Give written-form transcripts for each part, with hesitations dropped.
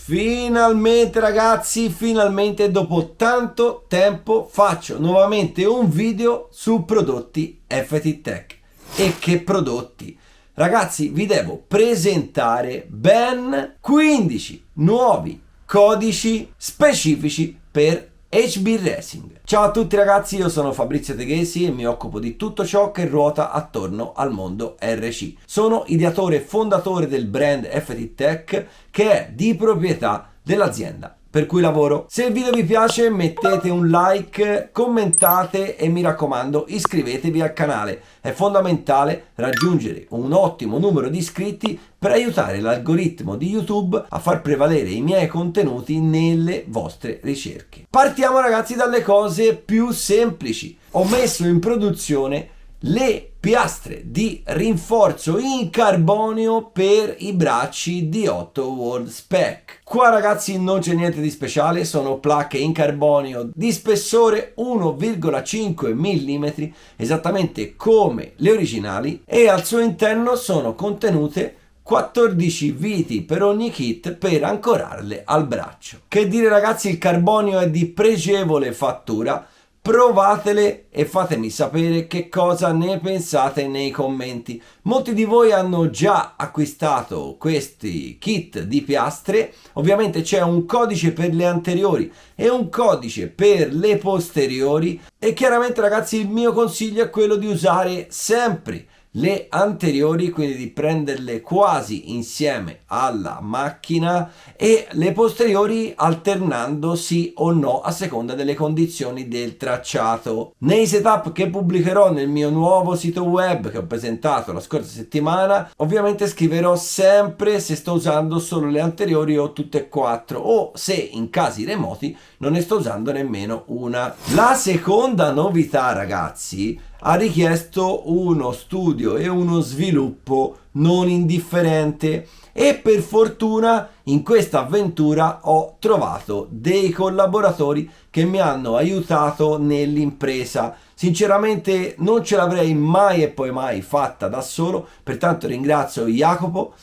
Finalmente ragazzi, finalmente dopo tanto tempo faccio nuovamente un video su prodotti FT Tech. E che prodotti! Ragazzi, vi devo presentare ben 15 nuovi codici specifici per HB Racing. Ciao a tutti ragazzi, io sono Fabrizio Teghesi e mi occupo di tutto ciò che ruota attorno al mondo RC. Sono ideatore e fondatore del brand FT Tech, che è di proprietà dell'azienda per cui lavoro. Se il video vi piace mettete un like, commentate e mi raccomando iscrivetevi al canale. È fondamentale raggiungere un ottimo numero di iscritti per aiutare l'algoritmo di YouTube a far prevalere i miei contenuti nelle vostre ricerche. Partiamo ragazzi dalle cose più semplici. Ho messo in produzione le piastre di rinforzo in carbonio per i bracci D8 World Spec. Qua ragazzi non c'è niente di speciale, sono placche in carbonio di spessore 1,5 mm, esattamente come le originali, e al suo interno sono contenute 14 viti per ogni kit per ancorarle al braccio. Che dire ragazzi, il carbonio è di pregevole fattura. Provatele e fatemi sapere che cosa ne pensate nei commenti. Molti di voi hanno già acquistato questi kit di piastre. Ovviamente c'è un codice per le anteriori e un codice per le posteriori, e chiaramente ragazzi il mio consiglio è quello di usare sempre le anteriori, quindi di prenderle quasi insieme alla macchina, e le posteriori alternando sì o no a seconda delle condizioni del tracciato. Nei setup che pubblicherò nel mio nuovo sito web che ho presentato la scorsa settimana, ovviamente scriverò sempre se sto usando solo le anteriori o tutte e quattro, o se in casi remoti non ne sto usando nemmeno una. La seconda novità ragazzi ha richiesto uno studio e uno sviluppo non indifferente, e per fortuna in questa avventura ho trovato dei collaboratori che mi hanno aiutato nell'impresa. Sinceramente non ce l'avrei mai e poi mai fatta da solo, pertanto ringrazio Jacopo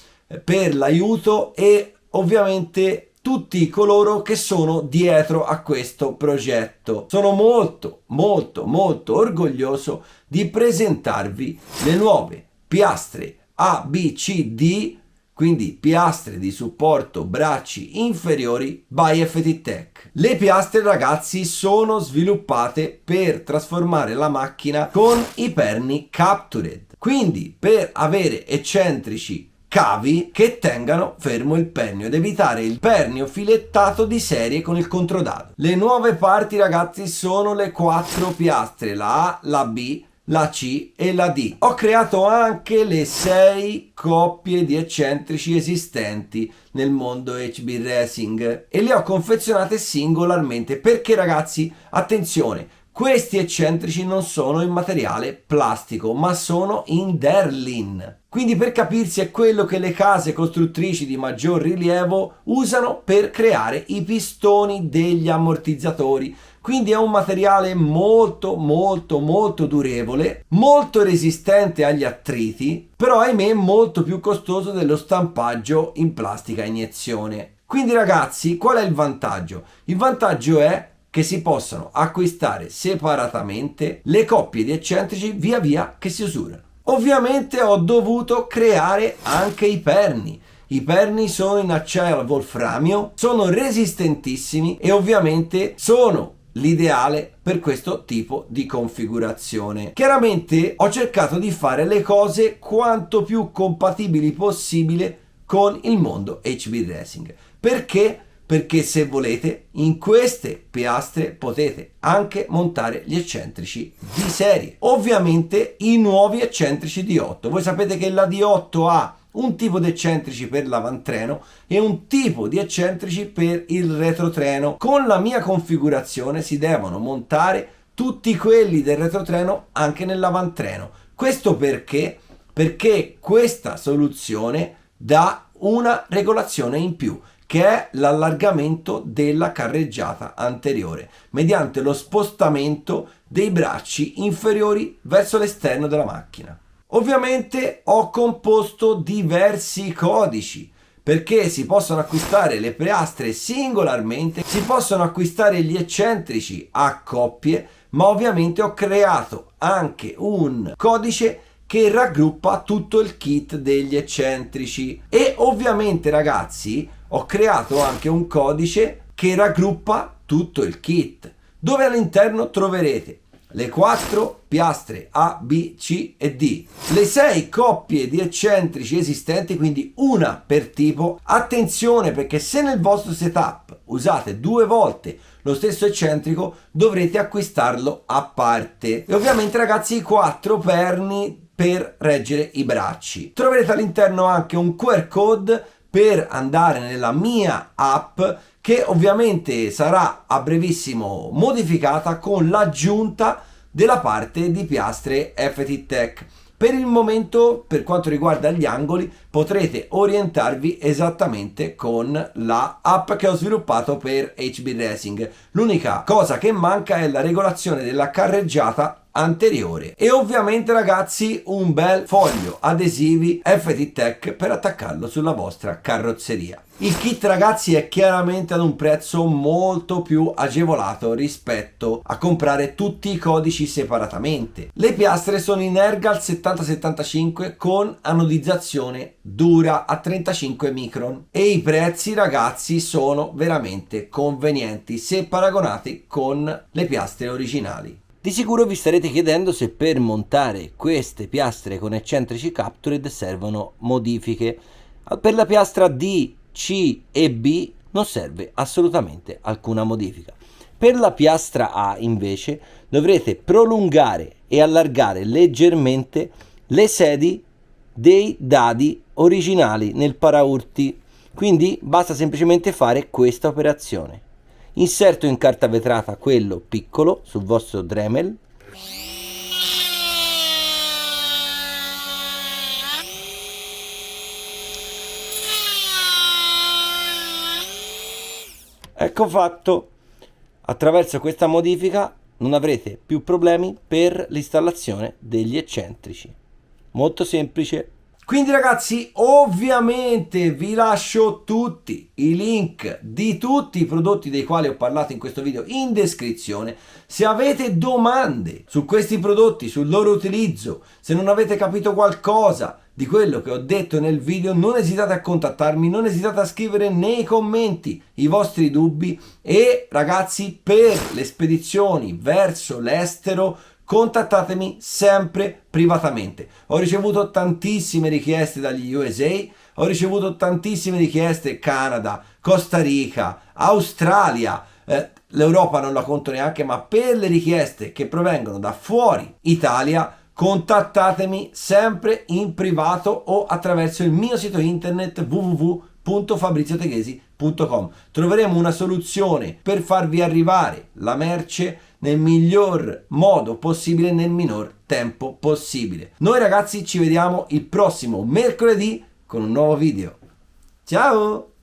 per l'aiuto e ovviamente tutti coloro che sono dietro a questo progetto. Sono molto orgoglioso di presentarvi le nuove piastre A, B, C, D, quindi piastre di supporto bracci inferiori by FT Tech. Le piastre ragazzi sono sviluppate per trasformare la macchina con i perni Captured, quindi per avere eccentrici cavi che tengano fermo il pernio ed evitare il pernio filettato di serie con il controdado. Le nuove parti ragazzi sono le 4 piastre, la A, la B, la C e la D. Ho creato anche le 6 coppie di eccentrici esistenti nel mondo HB Racing e le ho confezionate singolarmente perché ragazzi, attenzione, questi eccentrici non sono in materiale plastico ma sono in Derlin. Quindi per capirsi è quello che le case costruttrici di maggior rilievo usano per creare i pistoni degli ammortizzatori. Quindi è un materiale molto durevole, molto resistente agli attriti, però ahimè molto più costoso dello stampaggio in plastica a iniezione. Quindi ragazzi, qual è il vantaggio? Il vantaggio è che si possono acquistare separatamente le coppie di eccentrici via via che si usurano. Ovviamente ho dovuto creare anche i perni. I perni sono in acciaio wolframio, sono resistentissimi e ovviamente sono l'ideale per questo tipo di configurazione. Chiaramente ho cercato di fare le cose quanto più compatibili possibile con il mondo HB Racing. Perché? Perché se volete in queste piastre potete anche montare gli eccentrici di serie, ovviamente i nuovi eccentrici D8. Voi sapete che la D8 ha un tipo di eccentrici per l'avantreno e un tipo di eccentrici per il retrotreno. Con la mia configurazione si devono montare tutti quelli del retrotreno anche nell'avantreno. Questo perché? Perché questa soluzione dà una regolazione in più, che è l'allargamento della carreggiata anteriore mediante lo spostamento dei bracci inferiori verso l'esterno della macchina. Ovviamente ho composto diversi codici perché si possono acquistare le piastre singolarmente, si possono acquistare gli eccentrici a coppie, ma ovviamente ho creato anche un codice che raggruppa tutto il kit degli eccentrici. E ovviamente, ragazzi, ho creato anche un codice che raggruppa tutto il kit, dove all'interno troverete le 4 piastre A, B, C e D, le 6 coppie di eccentrici esistenti, quindi una per tipo. Attenzione, perché se nel vostro setup usate 2 volte lo stesso eccentrico, dovrete acquistarlo a parte. E ovviamente, ragazzi, i 4 perni per reggere i bracci. Troverete all'interno anche un QR code per andare nella mia app, che ovviamente sarà a brevissimo modificata con l'aggiunta della parte di piastre FT Tech. Per il momento, per quanto riguarda gli angoli, potrete orientarvi esattamente con la app che ho sviluppato per HB Racing. L'unica cosa che manca è la regolazione della carreggiata anteriore e ovviamente, ragazzi, un bel foglio adesivi FT Tech per attaccarlo sulla vostra carrozzeria. Il kit, ragazzi, è chiaramente ad un prezzo molto più agevolato rispetto a comprare tutti i codici separatamente. Le piastre sono in Ergal 7075 con anodizzazione dura a 35 micron e i prezzi, ragazzi, sono veramente convenienti se paragonati con le piastre originali. Di sicuro vi starete chiedendo se per montare queste piastre con eccentrici Captured servono modifiche. Per la piastra D, C e B non serve assolutamente alcuna modifica. Per la piastra A invece dovrete prolungare e allargare leggermente le sedi dei dadi originali nel paraurti, quindi basta semplicemente fare questa operazione. Inserto in carta vetrata quello piccolo sul vostro Dremel. Ecco fatto. Attraverso questa modifica non avrete più problemi per l'installazione degli eccentrici. Molto semplice. Quindi, ragazzi, ovviamente vi lascio tutti i link di tutti i prodotti dei quali ho parlato in questo video in descrizione. Se avete domande su questi prodotti, sul loro utilizzo, se non avete capito qualcosa di quello che ho detto nel video, non esitate a contattarmi, non esitate a scrivere nei commenti i vostri dubbi. E, ragazzi, per le spedizioni verso l'estero contattatemi sempre privatamente. Ho ricevuto tantissime richieste dagli USA, ho ricevuto tantissime richieste Canada, Costa Rica, Australia, l'Europa non la conto neanche, ma per le richieste che provengono da fuori Italia contattatemi sempre in privato o attraverso il mio sito internet www.fabrizioteghesi.com. Troveremo una soluzione per farvi arrivare la merce nel miglior modo possibile, nel minor tempo possibile. Noi, ragazzi, ci vediamo il prossimo mercoledì con un nuovo video. Ciao!